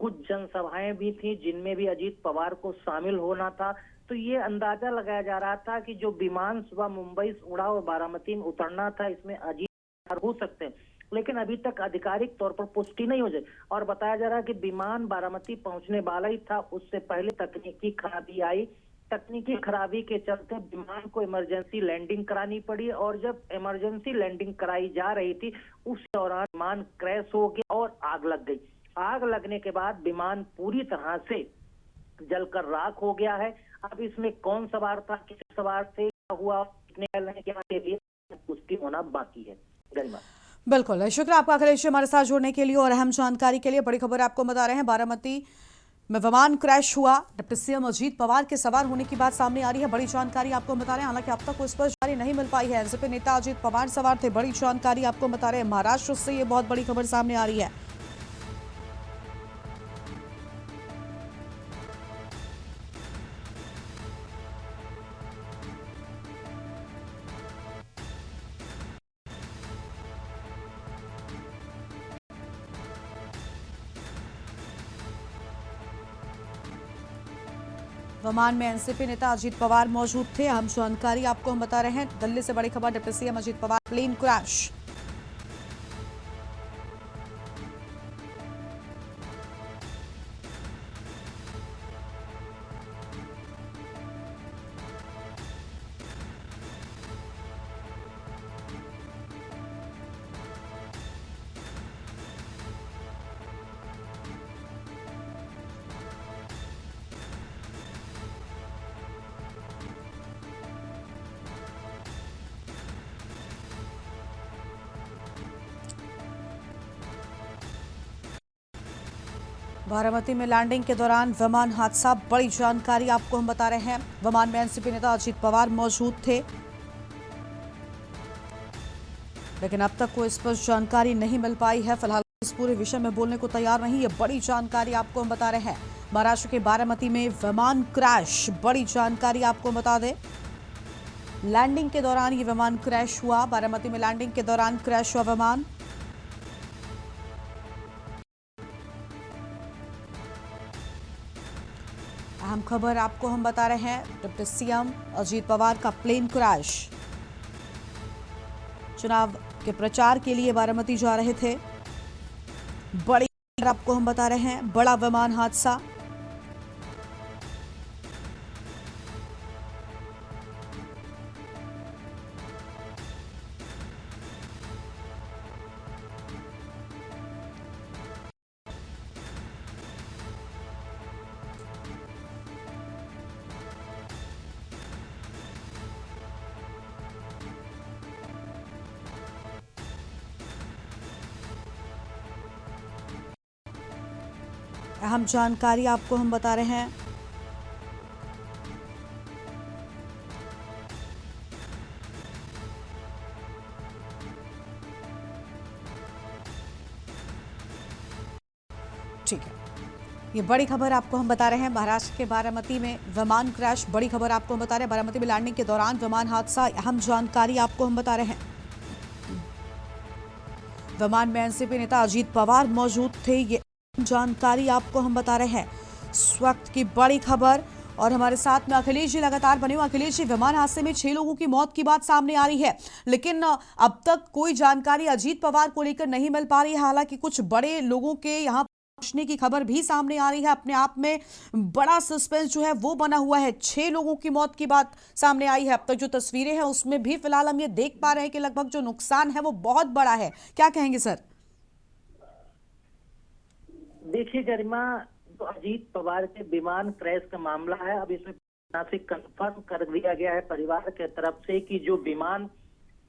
कुछ जनसभाएं भी थी जिनमें भी अजीत पवार को शामिल होना था। तो ये अंदाजा लगाया जा रहा था कि जो विमान सुबह मुंबई से उड़ा और बारामती में उतरना था, इसमें अजीत पवार हो सकते हैं। लेकिन अभी तक आधिकारिक तौर पर पुष्टि नहीं हो जाए। और बताया जा रहा है कि विमान बारामती पहुंचने वाला ही था, उससे पहले तकनीकी खराबी आई। तकनीकी खराबी के चलते विमान को इमरजेंसी लैंडिंग करानी पड़ी, और जब इमरजेंसी लैंडिंग कराई जा रही थी उस दौरान विमान क्रैश हो गया और आग लग गई। आग लगने के बाद विमान पूरी तरह से जलकर राख हो गया है। अब इसमें कौन सवार था, किस सवार थे, क्या हुआ, कितने के लिए पुष्टि होना बाकी है। गरिमा, बिल्कुल, शुक्रिया आपका अखिलेश हमारे साथ जुड़ने के लिए और अहम जानकारी के लिए। बड़ी खबर आपको बता रहे हैं, बारामती में विमान क्रैश हुआ। डिप्टी सीएम अजीत पवार के सवार होने की बात सामने आ रही है। बड़ी जानकारी आपको बता रहे हैं, हालांकि अब तक कोई स्पष्ट जानकारी नहीं मिल पाई है। एनसीपी नेता अजीत पवार सवार थे, बड़ी जानकारी आपको बता रहे हैं। महाराष्ट्र से ये बहुत बड़ी खबर सामने आ रही है। विमान में एनसीपी नेता अजीत पवार मौजूद थे। अहम जानकारी आपको हम बता रहे हैं। दिल्ली से बड़ी खबर, deputy CM Ajit Pawar plane crash. Baramati में लैंडिंग के दौरान विमान हादसा, बड़ी जानकारी आपको हम बता रहे हैं। विमान में एनसीपी नेता अजीत पवार मौजूद थे, लेकिन अब तक कोई स्पष्ट जानकारी नहीं मिल पाई है। फिलहाल इस पूरे विषय में बोलने को तैयार नहीं। ये बड़ी जानकारी आपको हम बता रहे हैं। महाराष्ट्र के बारामती में विमान क्रैश, बड़ी जानकारी आपको बता दें। लैंडिंग के दौरान ये विमान क्रैश हुआ। बारामती में लैंडिंग के दौरान क्रैश हुआ विमान। अहम खबर आपको हम बता रहे हैं, डिप्टी सीएम अजीत पवार का प्लेन क्रैश। चुनाव के प्रचार के लिए बारामती जा रहे थे। बड़ी खबर आपको हम बता रहे हैं, बड़ा विमान हादसा। अहम जानकारी आपको हम बता रहे हैं। ठीक है, ये बड़ी खबर आपको हम बता रहे हैं। महाराष्ट्र के बारामती में विमान क्रैश, बड़ी खबर आपको हम बता रहे हैं। बारामती में लैंडिंग के दौरान विमान हादसा, अहम जानकारी आपको हम बता रहे हैं। विमान में एनसीपी नेता अजीत पवार मौजूद थे, ये जानकारी आपको हम बता रहे हैं। इस वक्त की बड़ी खबर, और हमारे साथ में अखिलेश जी लगातार बने हुए। अखिलेश जी, विमान हादसे में 6 लोगों की मौत की बात सामने आ रही है, लेकिन अब तक कोई जानकारी अजीत पवार को लेकर नहीं मिल पा रही है। हालांकि कुछ बड़े लोगों के यहाँ पहुंचने की खबर भी सामने आ रही है। अपने आप में बड़ा सस्पेंस जो है वो बना हुआ है। 6 लोगों की मौत की बात सामने आई है। अब तक जो तस्वीरें हैं उसमें भी फिलहाल हम ये देख पा रहे हैं कि लगभग जो नुकसान है वो बहुत बड़ा है। क्या कहेंगे सर? देखिए गरिमा, तो अजीत पवार के विमान क्रैश का मामला है। अब इसमें से कंफर्म कर दिया गया है परिवार के तरफ से कि जो विमान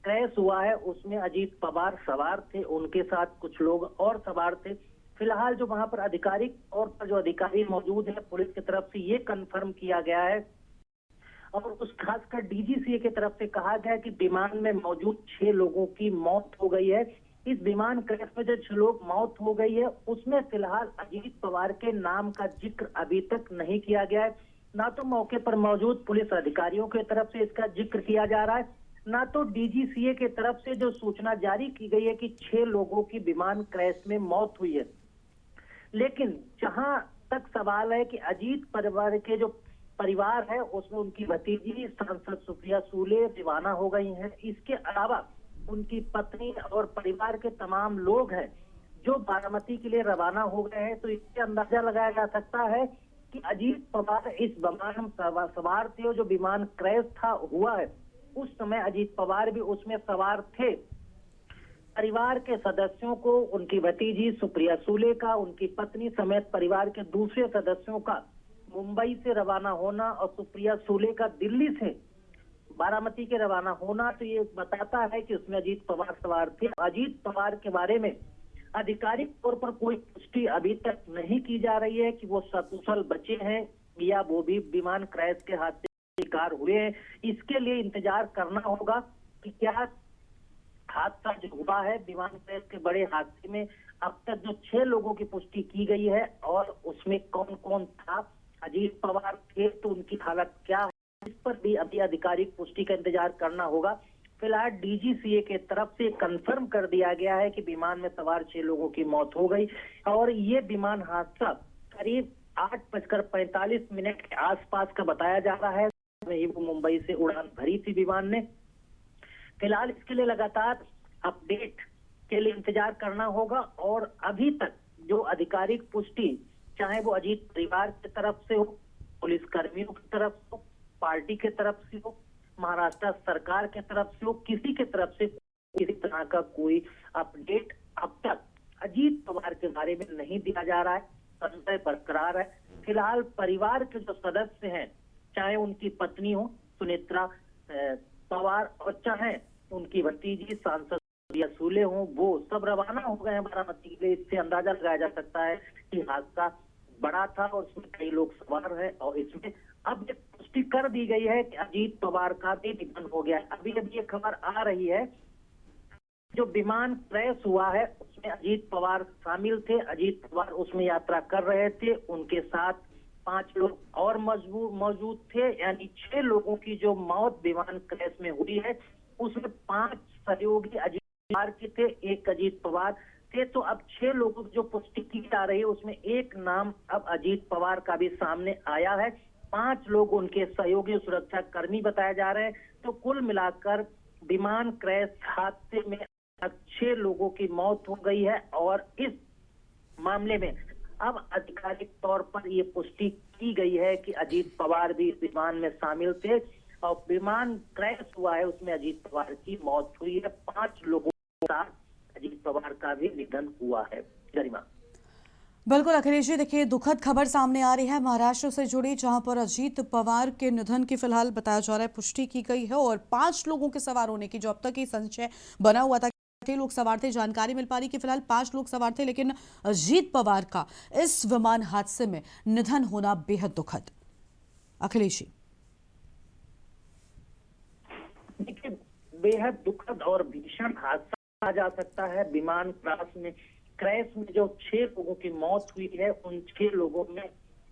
क्रैश हुआ है उसमें अजीत पवार सवार थे, उनके साथ कुछ लोग और सवार थे। फिलहाल जो वहां पर आधिकारिक तौर पर जो अधिकारी मौजूद है पुलिस की तरफ से ये कंफर्म किया गया है, और उस खासकर डीजीसीए की तरफ से कहा गया कि विमान में मौजूद 6 लोगों की मौत हो गई है। इस विमान क्रैश में जो 6 लोग मौत हो गई है उसमें फिलहाल अजीत पवार के नाम का जिक्र अभी तक नहीं किया गया है। ना तो मौके पर मौजूद पुलिस अधिकारियों की तरफ से इसका जिक्र किया जा रहा है, ना तो डीजीसीए की तरफ से जो सूचना जारी की गई है कि 6 लोगों की विमान क्रैश में मौत हुई है। लेकिन जहां तक सवाल है कि अजीत परिवार के जो परिवार है उसमें उनकी भतीजी सांसद सुप्रिया सूले दीवाना हो गई हैं। इसके अलावा उनकी पत्नी और परिवार के तमाम लोग हैं जो बारामती के लिए रवाना हो गए हैं। तो इससे अंदाजा लगाया जा सकता है कि अजीत पवार इस विमान में सवार थे और जो विमान क्रैश हुआ है उस समय अजीत पवार भी उसमें सवार थे। परिवार के सदस्यों को, उनकी भतीजी सुप्रिया सूले का, उनकी पत्नी समेत परिवार के दूसरे सदस्यों का मुंबई से रवाना होना और सुप्रिया सूले का दिल्ली से बारामती के रवाना होना, तो ये बताता है कि उसमें अजीत पवार सवार थे। अजीत पवार के बारे में आधिकारिक तौर पर कोई पुष्टि अभी तक नहीं की जा रही है कि वो सकुशल बचे हैं या वो भी विमान क्रैश के हादसे का शिकार हुए हैं। इसके लिए इंतजार करना होगा कि क्या हादसा जो हुआ है विमान क्रैश के बड़े हादसे में अब तक जो 6 लोगों की पुष्टि की गई है और उसमें कौन कौन था, अजीत पवार थे तो उनकी हालत क्या है, इस पर भी अभी आधिकारिक पुष्टि का इंतजार करना होगा। फिलहाल डीजीसीए के तरफ से कंफर्म कर दिया गया है कि विमान में सवार 6 लोगों की मौत हो गई और ये विमान हादसा करीब 8:45 के आसपास का बताया जा रहा है। वही वो मुंबई से उड़ान भरी थी विमान ने। फिलहाल इसके लिए लगातार अपडेट के लिए इंतजार करना होगा और अभी तक जो आधिकारिक पुष्टि, चाहे वो अजीत परिवार की तरफ से हो, पुलिस कर्मियों की तरफ से हो, पार्टी के तरफ से हो, महाराष्ट्र सरकार के तरफ से हो, किसी के तरफ से किसी तरह का कोई अपडेट अब तक अजीत पवार के बारे में नहीं दिया जा रहा है। संशय बरकरार है। फिलहाल परिवार के जो सदस्य हैं, चाहे उनकी पत्नी हो सुनेत्रा पवार और चाहे उनकी भतीजी सांसद सुप्रिया सूले हो, वो सब रवाना हो गए हैं बारामती के लिए। इससे अंदाजा लगाया जा सकता है कि हादसा बड़ा था और उसमें कई लोग सवार हैं और इसमें अब एक पुष्टि कर दी गई है कि अजीत पवार का भी निधन हो गया है। अभी अभी ये खबर आ रही है जो विमान क्रैश हुआ है उसमें अजीत पवार शामिल थे। अजीत पवार उसमें यात्रा कर रहे थे, उनके साथ 5 लोग और मौजूद थे, यानी 6 लोगों की जो मौत विमान क्रैश में हुई है उसमें 5 सहयोगी अजीत पवार के थे, 1 अजीत पवार थे। तो अब 6 लोगों की जो पुष्टि की जा रही है उसमें एक नाम अब अजीत पवार का भी सामने आया है। 5 लोग उनके सहयोगी सुरक्षा कर्मी बताए जा रहे हैं। तो कुल मिलाकर विमान क्रैश हादसे में 6 लोगों की मौत हो गई है और इस मामले में अब आधिकारिक तौर पर यह पुष्टि की गई है कि अजीत पवार भी इस विमान में शामिल थे और विमान क्रैश हुआ है उसमें अजीत पवार की मौत हुई है। 5 लोगों के साथ अजीत पवार का भी निधन हुआ है। गरिमा। बिल्कुल अखिलेश जी, देखिए दुखद खबर सामने आ रही है महाराष्ट्र से जुड़ी, जहां पर अजीत पवार के निधन की फिलहाल बताया जा रहा है पुष्टि की गई है और 5 लोगों के सवार होने की जो अब तक ही संशय बना हुआ था, कई लोग सवार थे, जानकारी मिल पा रही कि फिलहाल 5 लोग सवार थे, लेकिन अजीत पवार का इस विमान हादसे में निधन होना बेहद दुखद। अखिलेश जी। देखिए बेहद दुखद और भीषण हादसा कहा जा सकता है। विमान क्रैश में जो 6 लोगों की मौत हुई है उन 6 लोगों में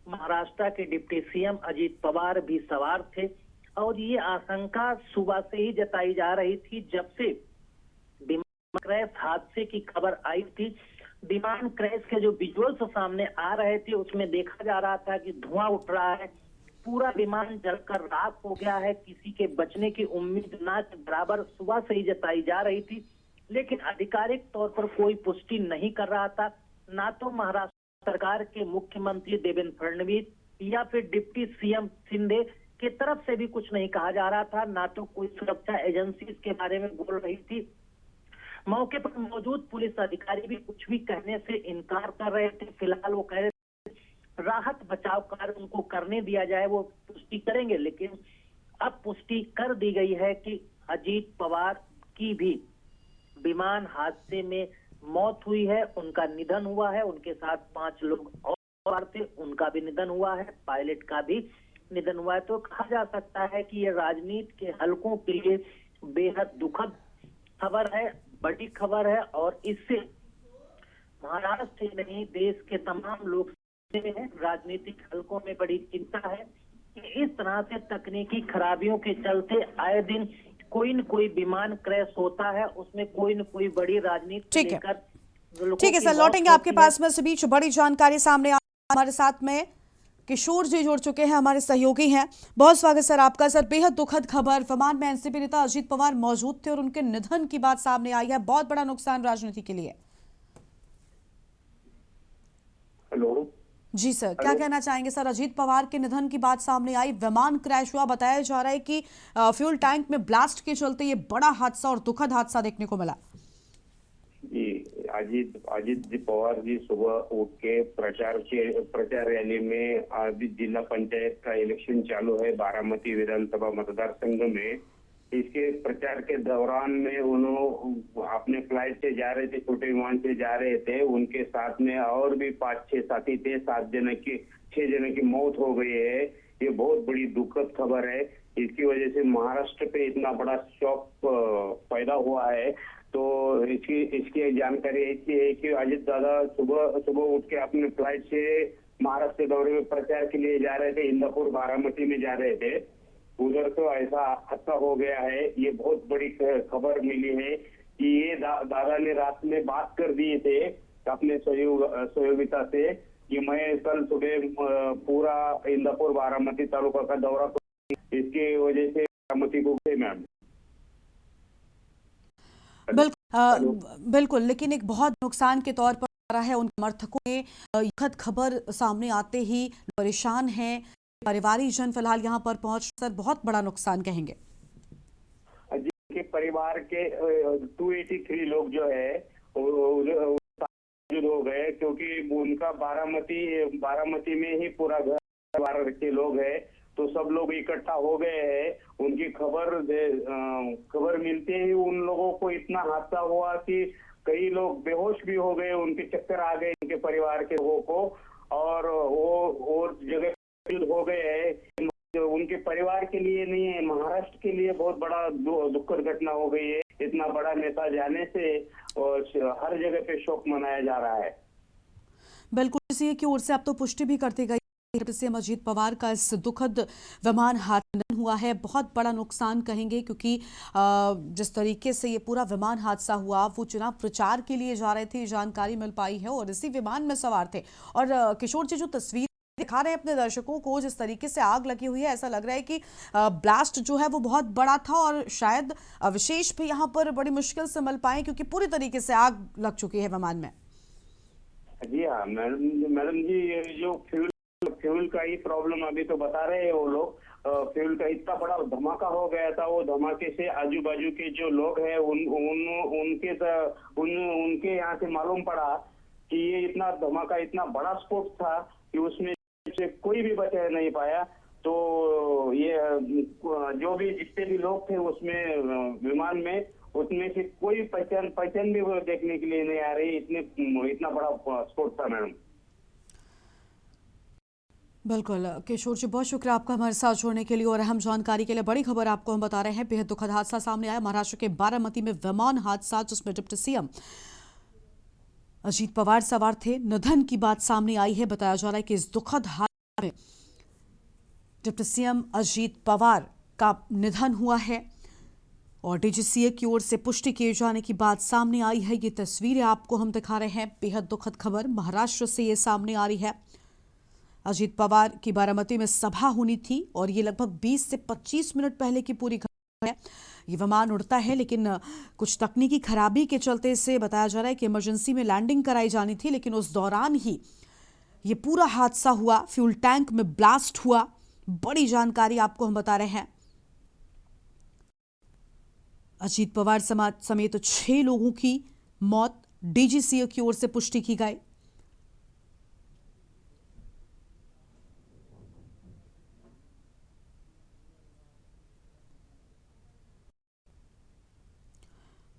महाराष्ट्र के डिप्टी सीएम अजीत पवार भी सवार थे और ये आशंका सुबह से ही जताई जा रही थी जब से विमान क्रैश हादसे की खबर आई थी। विमान क्रैश के जो विजुअल्स सामने आ रहे थे उसमें देखा जा रहा था कि धुआं उठ रहा है, पूरा विमान जलकर राख हो गया है, किसी के बचने की उम्मीद ना के बराबर सुबह से ही जताई जा रही थी। लेकिन आधिकारिक तौर पर कोई पुष्टि नहीं कर रहा था, ना तो महाराष्ट्र सरकार के मुख्यमंत्री देवेंद्र फडणवीस या फिर डिप्टी सीएम शिंदे की तरफ से भी कुछ नहीं कहा जा रहा था, ना तो कोई सुरक्षा एजेंसी इसके बारे में बोल रही थी। मौके पर मौजूद पुलिस अधिकारी भी कुछ भी कहने से इनकार कर रहे थे। फिलहाल वो कह रहे थे राहत बचाव कार्य उनको करने दिया जाए, वो पुष्टि करेंगे। लेकिन अब पुष्टि कर दी गई है कि अजीत पवार की भी विमान हादसे में मौत हुई है, उनका निधन हुआ है। उनके साथ 5 लोग और थे, उनका भी निधन हुआ है, पायलट का भी निधन हुआ है। तो कहा जा सकता है कि ये राजनीति के हलकों के लिए बेहद दुखद खबर है, बड़ी खबर है और इससे महाराष्ट्र ही नहीं देश के तमाम लोग हैं, राजनीतिक हलकों में बड़ी चिंता है कि इस तरह से तकनीकी खराबियों के चलते आए दिन कोई न कोई विमान क्रैश होता है, उसमें कोई न कोई बड़ी राजनीति लेकर। ठीक है सर, लौटेंगे आपके पास में। इस बीच बड़ी जानकारी सामने हमारे साथ में किशोर जी जुड़ चुके हैं, हमारे सहयोगी हैं। बहुत स्वागत सर आपका। सर, बेहद दुखद खबर, विमान में एनसीपी नेता अजीत पवार मौजूद थे और उनके निधन की बात सामने आई है। बहुत बड़ा नुकसान राजनीति के लिए। हेलो जी सर, क्या कहना चाहेंगे सर? अजीत पवार के निधन की बात सामने आई, विमान क्रैश हुआ, बताया जा रहा है कि फ्यूल टैंक में ब्लास्ट के चलते ये बड़ा हादसा और दुखद हादसा देखने को मिला। जी, अजीत जी पवार जी सुबह उठ के प्रचार रैली में, अभी जिला पंचायत का इलेक्शन चालू है बारामती विधानसभा मतदार संघ में। इसके प्रचार के दौरान में उन्होंने अपने फ्लाइट से जा रहे थे, छोटे विमान से जा रहे थे। उनके साथ में और भी 5-6 साथी थे। 6 जने की मौत हो गई है। ये बहुत बड़ी दुखद खबर है। इसकी वजह से महाराष्ट्र पे इतना बड़ा शॉक पैदा हुआ है। तो इसकी जानकारी ऐसी है कि अजीत दादा सुबह उठ के अपने फ्लाइट से महाराष्ट्र दौरे में प्रचार के लिए जा रहे थे। इंदापुर बारामती में जा रहे थे। उधर तो ऐसा हादसा हो गया है। ये बहुत बड़ी खबर मिली है कि ये दादा ने रात में बात कर दिए थे अपने सहयोगिता से कि मैं कल सुबह पूरा इंदापुर बारामती तालुका का दौरा करूंगी। इसकी वजह से बारामती को मैम बिल्कुल, लेकिन एक बहुत नुकसान के तौर पर आ रहा है। उन समर्थकों में दुखद खबर सामने आते ही परेशान हैं। परिवारिक जन फिलहाल यहाँ पर पहुंच, सर बहुत बड़ा नुकसान कहेंगे। के परिवार के 283 लोग जो है हो गए, क्योंकि उनका बारामती में ही पूरा घर के लोग हैं। तो सब लोग इकट्ठा हो गए हैं। उनकी खबर मिलते ही उन लोगों को इतना हादसा हुआ कि कई लोग बेहोश भी हो गए, उनके चक्कर आ गए उनके परिवार के लोगों को, और वो जगह हो गए हैं। उनके परिवार के लिए नहीं है, महाराष्ट्र के लिए बहुत बड़ा दुखद घटना हो गई है। इतना बड़ा नेता जाने से और हर जगह पे शोक मनाया जा रहा है। बिल्कुल, इसी की ओर से अब तो पुष्टि भी करती गई सीएम अजीत पवार का इस दुखद विमान हादसा हुआ है। बहुत बड़ा नुकसान कहेंगे, क्योंकि जिस तरीके से ये पूरा विमान हादसा हुआ, वो चुनाव प्रचार के लिए जा रहे थे, जानकारी मिल पाई है, और इसी विमान में सवार थे। और किशोर जी जो तस्वीर दिखा रहे हैं अपने दर्शकों को, जिस तरीके से आग लगी हुई है, ऐसा लग रहा है कि ब्लास्ट जो है वो बहुत बड़ा था और शायद अवशेष भी यहाँ पर बड़ी मुश्किल से मिल पाए, क्योंकि पूरी तरीके से आग लग चुकी है विमान में। जी हाँ मैडम जी, ये जो फ्यूल का ही प्रॉब्लम अभी तो बता रहे हैं वो लोग। फ्यूल का इतना बड़ा धमाका हो गया था। वो धमाके से आजू बाजू के जो लोग हैं उनके यहाँ से मालूम पड़ा कि ये इतना धमाका, इतना बड़ा स्फोट था कि उसमें से कोई भी बच नहीं पाया। तो ये जो भी जितने भी लोग थे उसमें विमान में, उसमें से कोई पहचान भी वो देखने के लिए नहीं आ रही। इतना बड़ा स्फोट था मैडम। बिल्कुल किशोर जी, बहुत शुक्रिया आपका हमारे साथ जोड़ने के लिए और अहम जानकारी के लिए। बड़ी खबर आपको हम बता रहे हैं। बेहद दुखद हादसा सामने आया महाराष्ट्र के बारामती में, विमान हादसा जिसमें डिप्टी सीएम अजीत पवार सवार थे। निधन की बात सामने आई है। बताया जा रहा है कि इस दुखद हादसे में डिप्टी सीएम अजीत पवार का निधन हुआ है और डीजीसीए की ओर से पुष्टि किए जाने की बात सामने आई है। ये तस्वीरें आपको हम दिखा रहे हैं। बेहद दुखद खबर महाराष्ट्र से ये सामने आ रही है। अजीत पवार की बारामती में सभा होनी थी और ये लगभग 20 से 25 मिनट पहले की पूरी घटना है। ये विमान उड़ता है, लेकिन कुछ तकनीकी खराबी के चलते इसे बताया जा रहा है कि इमरजेंसी में लैंडिंग कराई जानी थी, लेकिन उस दौरान ही ये पूरा हादसा हुआ। फ्यूल टैंक में ब्लास्ट हुआ। बड़ी जानकारी आपको हम बता रहे हैं। अजीत पवार समेत 6 लोगों की मौत डीजीसीए की ओर से पुष्टि की गई।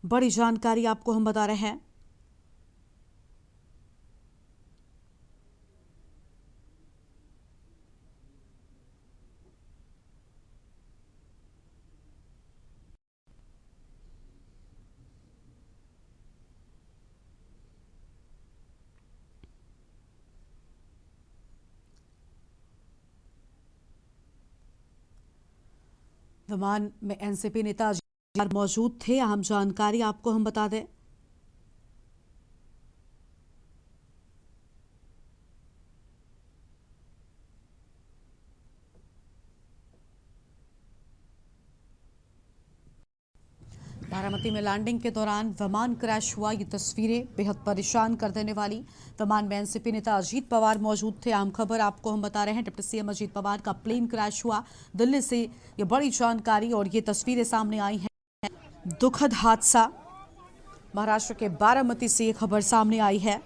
बड़ी जानकारी आपको हम बता रहे हैं। विमान में एनसीपी नेता मौजूद थे। अहम जानकारी आपको हम बता दें। बारामती में लैंडिंग के दौरान विमान क्रैश हुआ। ये तस्वीरें बेहद परेशान कर देने वाली। विमान में एनसीपी नेता अजीत पवार मौजूद थे। आम खबर आपको हम बता रहे हैं, डिप्टी सीएम अजीत पवार का प्लेन क्रैश हुआ दिल्ली से। ये बड़ी जानकारी और ये तस्वीरें सामने आई हैं। दुखद हादसा महाराष्ट्र के बारामती से ये खबर सामने आई है।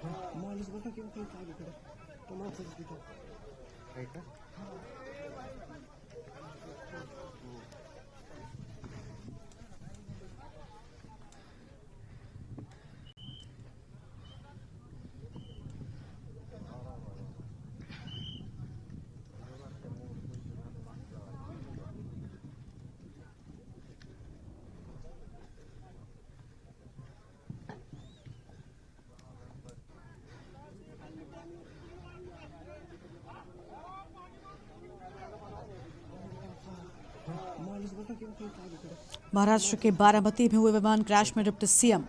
महाराष्ट्र के बारामती में हुए विमान क्रैश में डिप्टी सीएम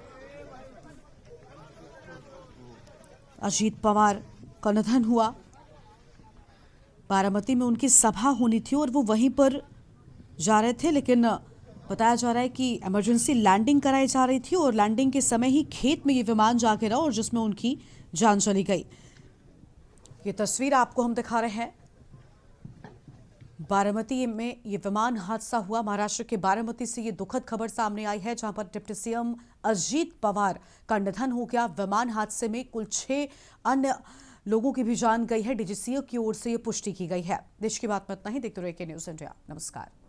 अजीत पवार का निधन हुआ। बारामती में उनकी सभा होनी थी और वो वहीं पर जा रहे थे, लेकिन बताया जा रहा है कि इमरजेंसी लैंडिंग कराई जा रही थी और लैंडिंग के समय ही खेत में ये विमान जा गिरा और जिसमें उनकी जान चली गई। ये तस्वीर आपको हम दिखा रहे हैं। बारामती में ये विमान हादसा हुआ। महाराष्ट्र के बारामती से ये दुखद खबर सामने आई है, जहां पर डिप्टी सीएम अजीत पवार का निधन हो गया। विमान हादसे में कुल 6 अन्य लोगों की भी जान गई है। डीजीसीए की ओर से ये पुष्टि की गई है। देश की बात में इतना ही। देखते रहिए के न्यूज़ इंडिया। नमस्कार।